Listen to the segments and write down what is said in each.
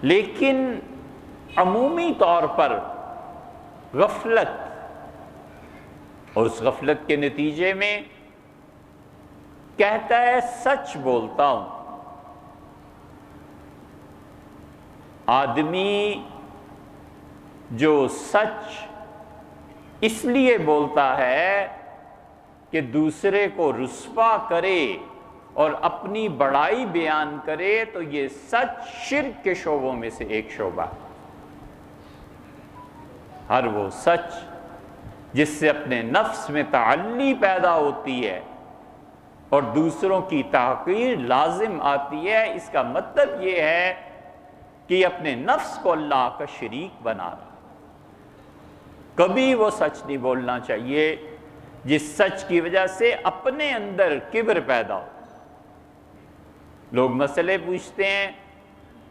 لیکن عمومی طور پر غفلت، اور اس غفلت کے نتیجے میں کہتا ہے سچ بولتا ہوں۔ آدمی جو سچ اس لیے بولتا ہے کہ دوسرے کو رسوا کرے اور اپنی بڑائی بیان کرے، تو یہ سچ شرک کے شعبوں میں سے ایک شعبہ ہے۔ ہر وہ سچ جس سے اپنے نفس میں تعلی پیدا ہوتی ہے اور دوسروں کی تحقیر لازم آتی ہے، اس کا مطلب یہ ہے کہ یہ اپنے نفس کو اللہ کا شریک بنا رہا۔ کبھی وہ سچ نہیں بولنا چاہیے جس سچ کی وجہ سے اپنے اندر کبر پیدا ہو۔ لوگ مسئلے پوچھتے ہیں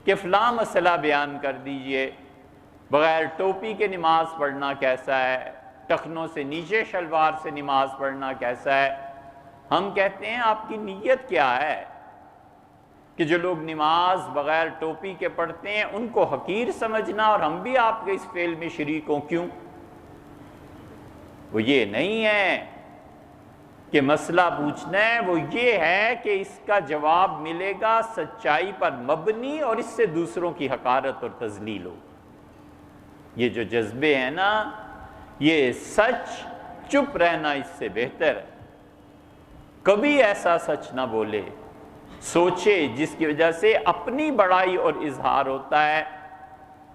کہ فلاں مسئلہ بیان کر دیجئے، بغیر ٹوپی کے نماز پڑھنا کیسا ہے، ٹخنوں سے نیچے شلوار سے نماز پڑھنا کیسا ہے۔ ہم کہتے ہیں آپ کی نیت کیا ہے کہ جو لوگ نماز بغیر ٹوپی کے پڑھتے ہیں ان کو حقیر سمجھنا اور ہم بھی آپ کے اس فعل میں شریک ہوں؟ کیوں؟ وہ یہ نہیں ہے کہ مسئلہ پوچھنا ہے، وہ یہ ہے کہ اس کا جواب ملے گا سچائی پر مبنی اور اس سے دوسروں کی حقارت اور تذلیل ہو۔ یہ جو جذبے ہیں نا، یہ سچ چپ رہنا اس سے بہتر ہے۔ کبھی ایسا سچ نہ بولے، سوچے جس کی وجہ سے اپنی بڑائی اور اظہار ہوتا ہے۔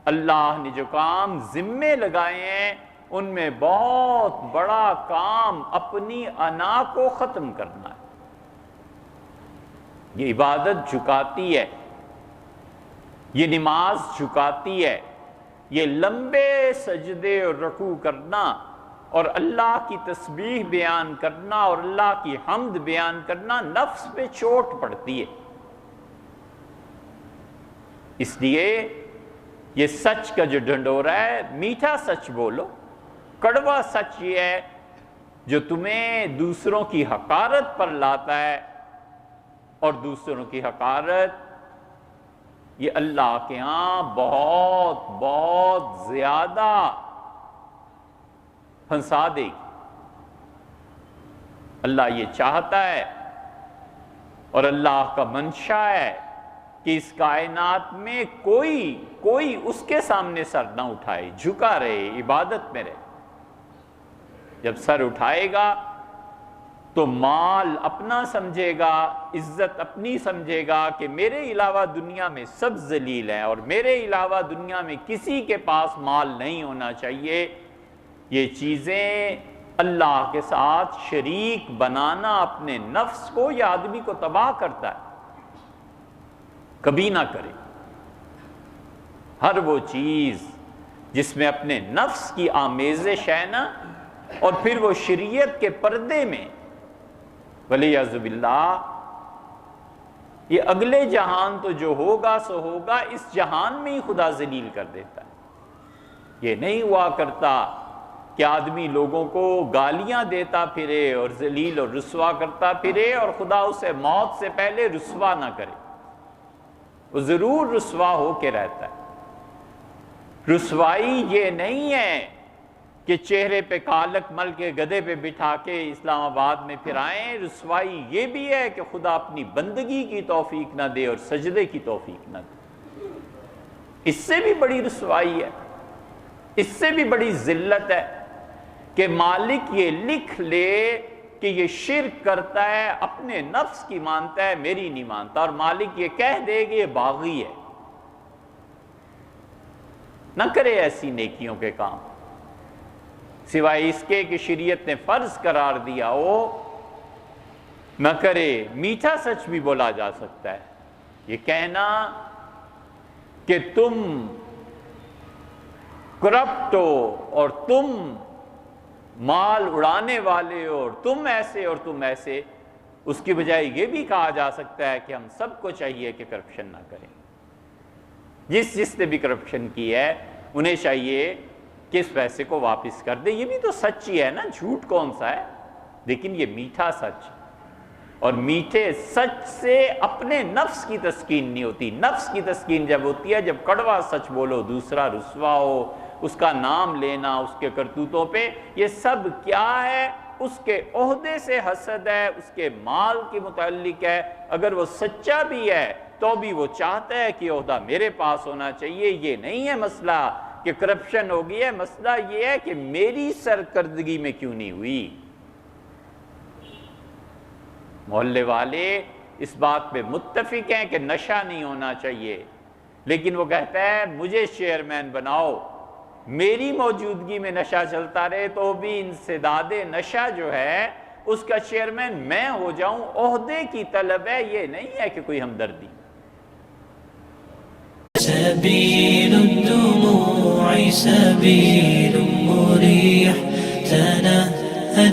اللہ نے جو کام ذمے لگائے ہیں ان میں بہت بڑا کام اپنی انا کو ختم کرنا ہے۔ یہ عبادت جھکاتی ہے، یہ نماز جھکاتی ہے، یہ لمبے سجدے اور رکوع کرنا اور اللہ کی تسبیح بیان کرنا اور اللہ کی حمد بیان کرنا نفس پہ چوٹ پڑتی ہے۔ اس لیے یہ سچ کا جو ڈنڈورا ہے، میٹھا سچ بولو۔ کڑوا سچ یہ ہے جو تمہیں دوسروں کی حقارت پر لاتا ہے، اور دوسروں کی حقارت یہ اللہ کے ہاں بہت بہت زیادہ پھنسا دے گی۔ اللہ یہ چاہتا ہے اور اللہ کا منشا ہے کہ اس کائنات میں کوئی اس کے سامنے سر نہ اٹھائے، جھکا رہے، عبادت میں رہے۔ جب سر اٹھائے گا تو مال اپنا سمجھے گا، عزت اپنی سمجھے گا کہ میرے علاوہ دنیا میں سب ذلیل ہیں اور میرے علاوہ دنیا میں کسی کے پاس مال نہیں ہونا چاہیے۔ یہ چیزیں اللہ کے ساتھ شریک بنانا اپنے نفس کو یا آدمی کو تباہ کرتا ہے۔ کبھی نہ کرے۔ ہر وہ چیز جس میں اپنے نفس کی آمیزش ہے نا، اور پھر وہ شریعت کے پردے میں، ولیعذ باللہ، یہ اگلے جہان تو جو ہوگا سو ہوگا، اس جہان میں ہی خدا ذلیل کر دیتا ہے۔ یہ نہیں ہوا کرتا کہ آدمی لوگوں کو گالیاں دیتا پھرے اور ذلیل اور رسوا کرتا پھرے اور خدا اسے موت سے پہلے رسوا نہ کرے۔ وہ ضرور رسوا ہو کے رہتا ہے۔ رسوائی یہ نہیں ہے کہ چہرے پہ کالک مل کے گدھے پہ بٹھا کے اسلام آباد میں پھرائیں۔ رسوائی یہ بھی ہے کہ خدا اپنی بندگی کی توفیق نہ دے اور سجدے کی توفیق نہ دے۔ اس سے بھی بڑی رسوائی ہے، اس سے بھی بڑی ذلت ہے کہ مالک یہ لکھ لے کہ یہ شرک کرتا ہے، اپنے نفس کی مانتا ہے، میری نہیں مانتا، اور مالک یہ کہہ دے کہ یہ باغی ہے۔ نہ کرے ایسی نیکیوں کے کام سوائے اس کے کہ شریعت نے فرض قرار دیا ہو، نہ کرے۔ میٹھا سچ بھی بولا جا سکتا ہے۔ یہ کہنا کہ تم کرپٹ ہو اور تم مال اڑانے والے ہو اور تم ایسے اور تم ایسے، اس کی بجائے یہ بھی کہا جا سکتا ہے کہ ہم سب کو چاہیے کہ کرپشن نہ کریں۔ جس نے بھی کرپشن کی ہے انہیں چاہیے کہ اس پیسے کو واپس کر دے۔ یہ بھی تو سچ ہی ہے نا، جھوٹ کون سا ہے؟ لیکن یہ میٹھا سچ، اور میٹھے سچ سے اپنے نفس کی تسکین نہیں ہوتی. نفس کی تسکین جب ہوتی ہے جب کڑوا سچ بولو, دوسرا رسوا ہو, اس کا نام لینا, اس کے کرتوتوں پہ, یہ سب کیا ہے؟ اس کے عہدے سے حسد ہے, اس کے مال کے متعلق ہے. اگر وہ سچا بھی ہے تو بھی وہ چاہتا ہے کہ عہدہ میرے پاس ہونا چاہیے. یہ نہیں ہے مسئلہ کہ کرپشن ہو گئی ہے, مسئلہ یہ ہے کہ میری سرکردگی میں کیوں نہیں ہوئی. محلے والے اس بات پہ متفق ہیں کہ نشہ نہیں ہونا چاہیے, لیکن وہ کہتا ہے مجھے چیئرمین بناؤ, میری موجودگی میں نشہ چلتا رہے تو بھی انسداد نشہ جو ہے اس کا چیئرمین میں ہو جاؤں. عہدے کی طلب ہے, یہ نہیں ہے کہ کوئی ہمدردی. سبيل الدموع سبيل مريح